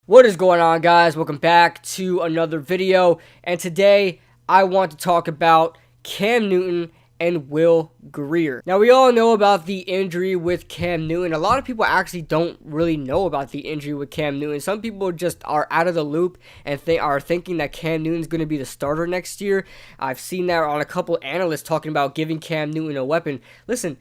What is going on, guys? Welcome back to another video, and today I want to talk about Cam Newton and Will Grier. Now, we all know about the injury with Cam Newton. A lot of people actually don't really know about the injury with Cam Newton. Some people just are out of the loop and are thinking that Cam Newton's going to be the starter next year. I've seen that on a couple analysts talking about giving Cam Newton a weapon. Listen,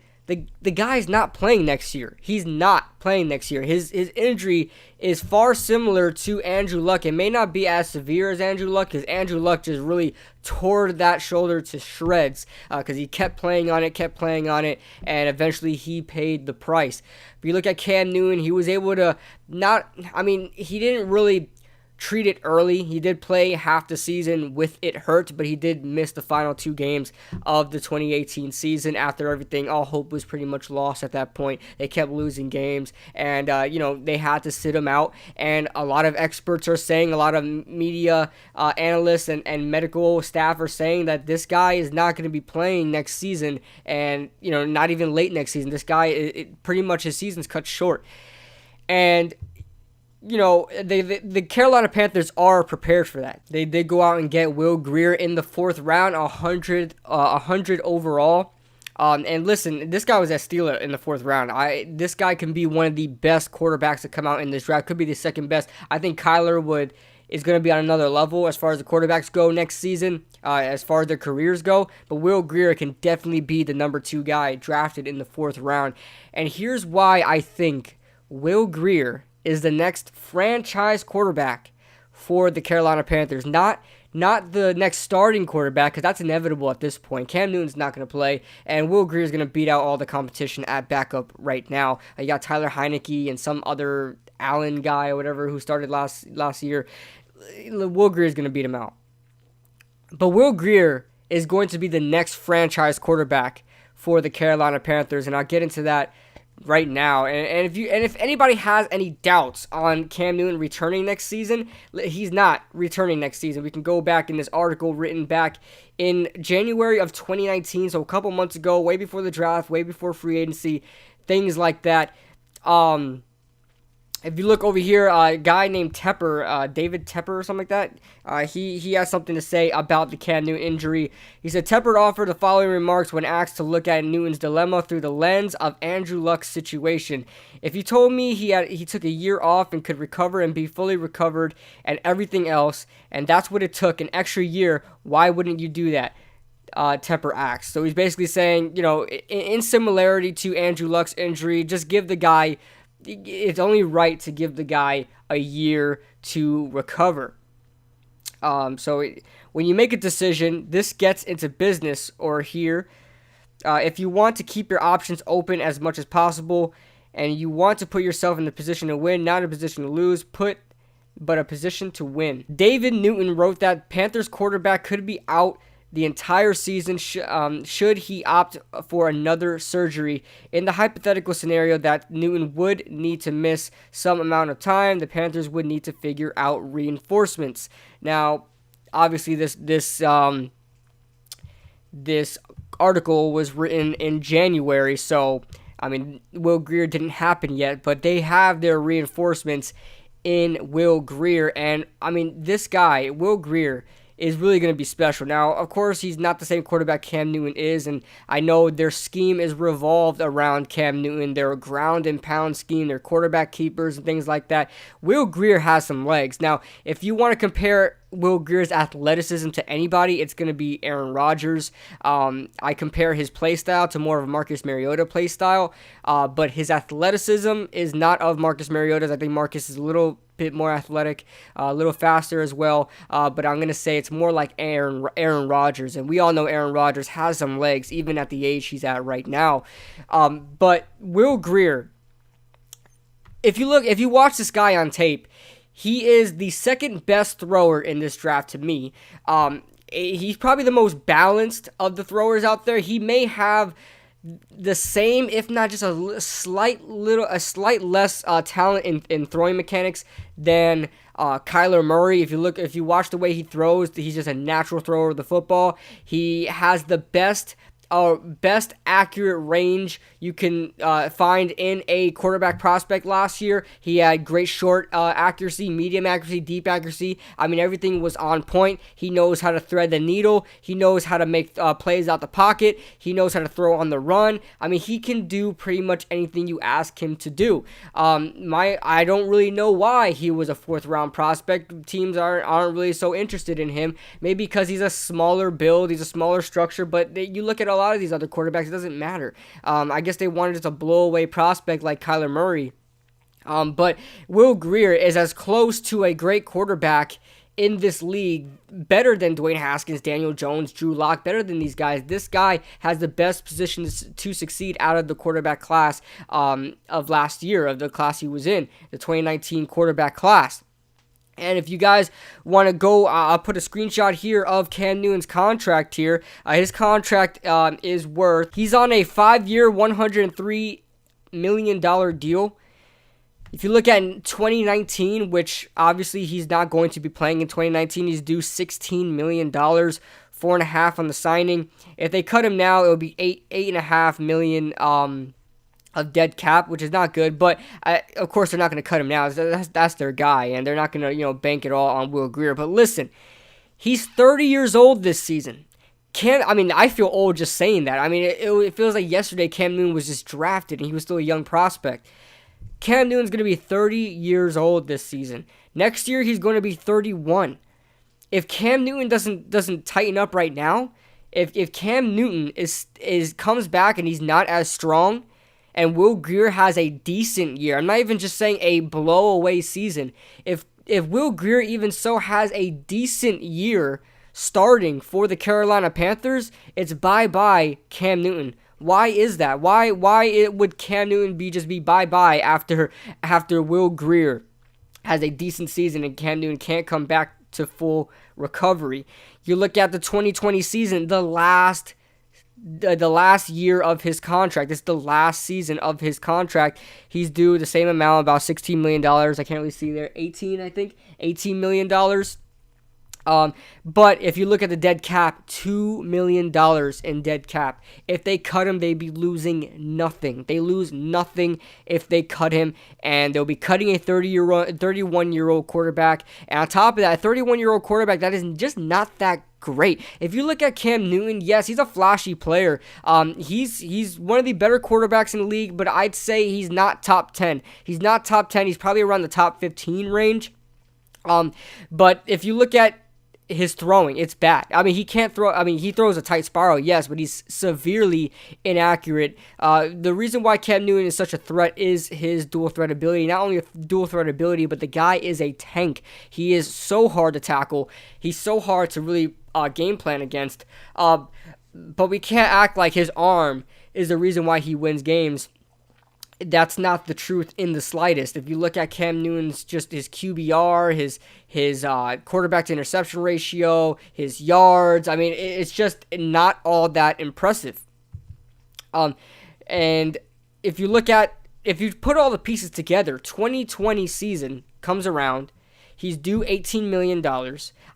the guy's not playing next year. He's not playing next year. His injury is far similar to Andrew Luck. It may not be as severe as Andrew Luck, because Andrew Luck just really tore that shoulder to shreds because he kept playing on it, and eventually he paid the price. If you look at Cam Newton, he was able to he didn't really treat it early. He did play half the season with it hurt, but he did miss the final 2 games of the 2018 season. After everything, all hope was pretty much lost at that point. They kept losing games, and they had to sit him out. And a lot of experts are saying, a lot of media analysts and medical staff are saying that this guy is not going to be playing next season, and not even late next season. This guy, pretty much his season's cut short. And the Carolina Panthers are prepared for that. They did go out and get Will Grier in the 4th round, 100 overall. And listen, this guy was a Steeler in the 4th round. This guy can be one of the best quarterbacks to come out in this draft. Could be the second best. I think Kyler is going to be on another level as far as the quarterbacks go next season, as far as their careers go. But Will Grier can definitely be the number 2 guy drafted in the 4th round. And here's why I think Will Grier is the next franchise quarterback for the Carolina Panthers. Not the next starting quarterback, because that's inevitable at this point. Cam Newton's not going to play, and Will Grier is going to beat out all the competition at backup right now. You got Tyler Heineke and some other Allen guy or whatever who started last year. Will Grier is going to beat him out. But Will Grier is going to be the next franchise quarterback for the Carolina Panthers, and I'll get into that right now. And if anybody has any doubts on Cam Newton returning next season, he's not returning next season. We can go back in this article written back in January of 2019, so a couple months ago, way before the draft, way before free agency, things like that. If you look over here, a guy named Tepper, David Tepper or something like that, he has something to say about the Cam Newton injury. He said, Tepper offered the following remarks when asked to look at Newton's dilemma through the lens of Andrew Luck's situation. If you told me he took a year off and could recover and be fully recovered and everything else, and that's what it took, an extra year, why wouldn't you do that? Tepper asked. So he's basically saying, in similarity to Andrew Luck's injury, just give the guy... It's only right to give the guy a year to recover. When you make a decision, this gets into business or here. If you want to keep your options open as much as possible, and you want to put yourself in the position to win, not a position to lose, but a position to win. David Newton wrote that Panthers quarterback could be out the entire season should he opt for another surgery. In the hypothetical scenario that Newton would need to miss some amount of time, the Panthers would need to figure out reinforcements. Now, obviously, this article was written in January, so Will Grier didn't happen yet, but they have their reinforcements in Will Grier, and this guy, Will Grier, is really going to be special. Now, of course, he's not the same quarterback Cam Newton is, and I know their scheme is revolved around Cam Newton, their ground and pound scheme, their quarterback keepers and things like that. Will Grier has some legs. Now, if you want to compare Will Grier's athleticism to anybody, it's going to be Aaron Rodgers. I compare his play style to more of a Marcus Mariota play style, but his athleticism is not of Marcus Mariota's. I think Marcus is a little bit more athletic, a little faster as well, but I'm going to say it's more like Aaron Rodgers, and we all know Aaron Rodgers has some legs, even at the age he's at right now. But Will Grier, if you watch this guy on tape, he is the second best thrower in this draft to me. He's probably the most balanced of the throwers out there. He may have the same, if not just a slight less talent in throwing mechanics than Kyler Murray. If you watch the way he throws, he's just a natural thrower of the football. He has the best best accurate range you can find in a quarterback prospect last year. He had great short accuracy, medium accuracy, deep accuracy. I mean, everything was on point. He knows how to thread the needle. He knows how to make plays out the pocket. He knows how to throw on the run. I mean, he can do pretty much anything you ask him to do. I don't really know why he was a 4th-round prospect. Teams aren't really so interested in him. Maybe because he's a smaller build, he's a smaller structure, but you look at a lot of these other quarterbacks, it doesn't matter. I guess they wanted just a blow-away prospect like Kyler Murray. But Will Grier is as close to a great quarterback in this league, better than Dwayne Haskins, Daniel Jones, Drew Lock, better than these guys. This guy has the best position to succeed out of the quarterback class of last year, of the class he was in, the 2019 quarterback class. And if you guys want to go, I'll put a screenshot here of Cam Newton's contract here. His contract is worth, he's on a 5-year, $103 million deal. If you look at 2019, which obviously he's not going to be playing in 2019, he's due $16 million, $4.5 on the signing. If they cut him now, it would be $8.5 million of dead cap, which is not good, but of course they're not going to cut him now. That's their guy, and they're not going to bank it all on Will Grier. But listen, he's 30 years old this season. I feel old just saying that. I mean, it feels like yesterday Cam Newton was just drafted and he was still a young prospect. Cam Newton's going to be 30 years old this season. Next year he's going to be 31. If Cam Newton doesn't tighten up right now, if Cam Newton comes back and he's not as strong, and Will Grier has a decent year, I'm not even just saying a blow-away season. If Will Grier even so has a decent year starting for the Carolina Panthers, it's bye-bye Cam Newton. Why is that? Why would Cam Newton be bye-bye after Will Grier has a decent season and Cam Newton can't come back to full recovery? You look at the 2020 season, the last year of his contract. It's the last season of his contract. He's due the same amount, about $16 million. I can't really see there. $18 million. But if you look at the dead cap, $2 million in dead cap. If they cut him, they'd be losing nothing. They lose nothing if they cut him, and they'll be cutting a 31-year-old quarterback. And on top of that, a 31-year-old quarterback that is just not that great. If you look at Cam Newton, yes, he's a flashy player. He's one of the better quarterbacks in the league, but I'd say he's not top 10. He's not top 10. He's probably around the top 15 range. But if you look at his throwing, it's bad. I mean, he can't throw. I mean, he throws a tight spiral, yes, but he's severely inaccurate. The reason why Cam Newton is such a threat is his dual threat ability. Not only a dual threat ability, but the guy is a tank. He is so hard to tackle. He's so hard to really game plan against. But we can't act like his arm is the reason why he wins games. That's not the truth in the slightest. If you look at Cam Newton's, just his QBR, his quarterback to interception ratio, his yards, I mean, it's just not all that impressive. And if you put all the pieces together, 2020 season comes around, he's due $18 million.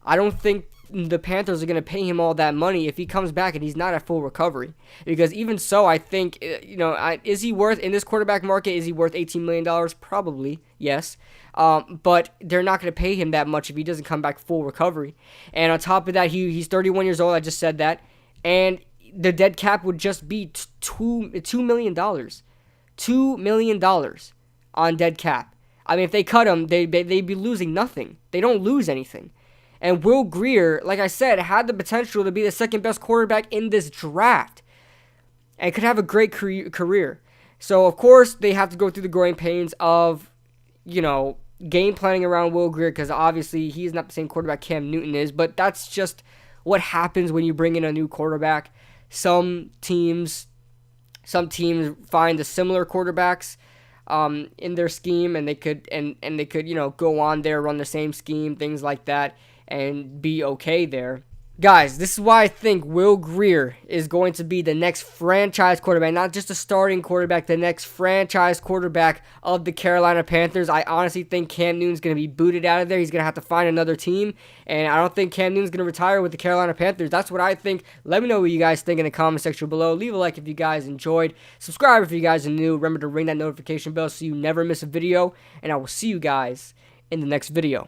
I don't think the Panthers are going to pay him all that money if he comes back and he's not at full recovery. Because even so, I think, is he worth, in this quarterback market, is he worth $18 million? Probably, yes. But they're not going to pay him that much if he doesn't come back full recovery. And on top of that, he's 31 years old, I just said that. And the dead cap would just be $2 million. $2 million on dead cap. I mean, if they cut him, they'd be losing nothing. They don't lose anything. And Will Grier, like I said, had the potential to be the second best quarterback in this draft and could have a great career. So, of course, they have to go through the growing pains of, game planning around Will Grier, because obviously he's not the same quarterback Cam Newton is, but that's just what happens when you bring in a new quarterback. Some teams find the similar quarterbacks in their scheme, and they could go on there, run the same scheme, things like that, and be okay there. Guys, this is why I think Will Grier is going to be the next franchise quarterback, not just a starting quarterback, the next franchise quarterback of the Carolina Panthers. I honestly think Cam Newton's going to be booted out of there. He's going to have to find another team, and I don't think Cam Newton's going to retire with the Carolina Panthers. That's what I think. Let me know what you guys think in the comment section below. Leave a like if you guys enjoyed. Subscribe if you guys are new. Remember to ring that notification bell so you never miss a video, and I will see you guys in the next video.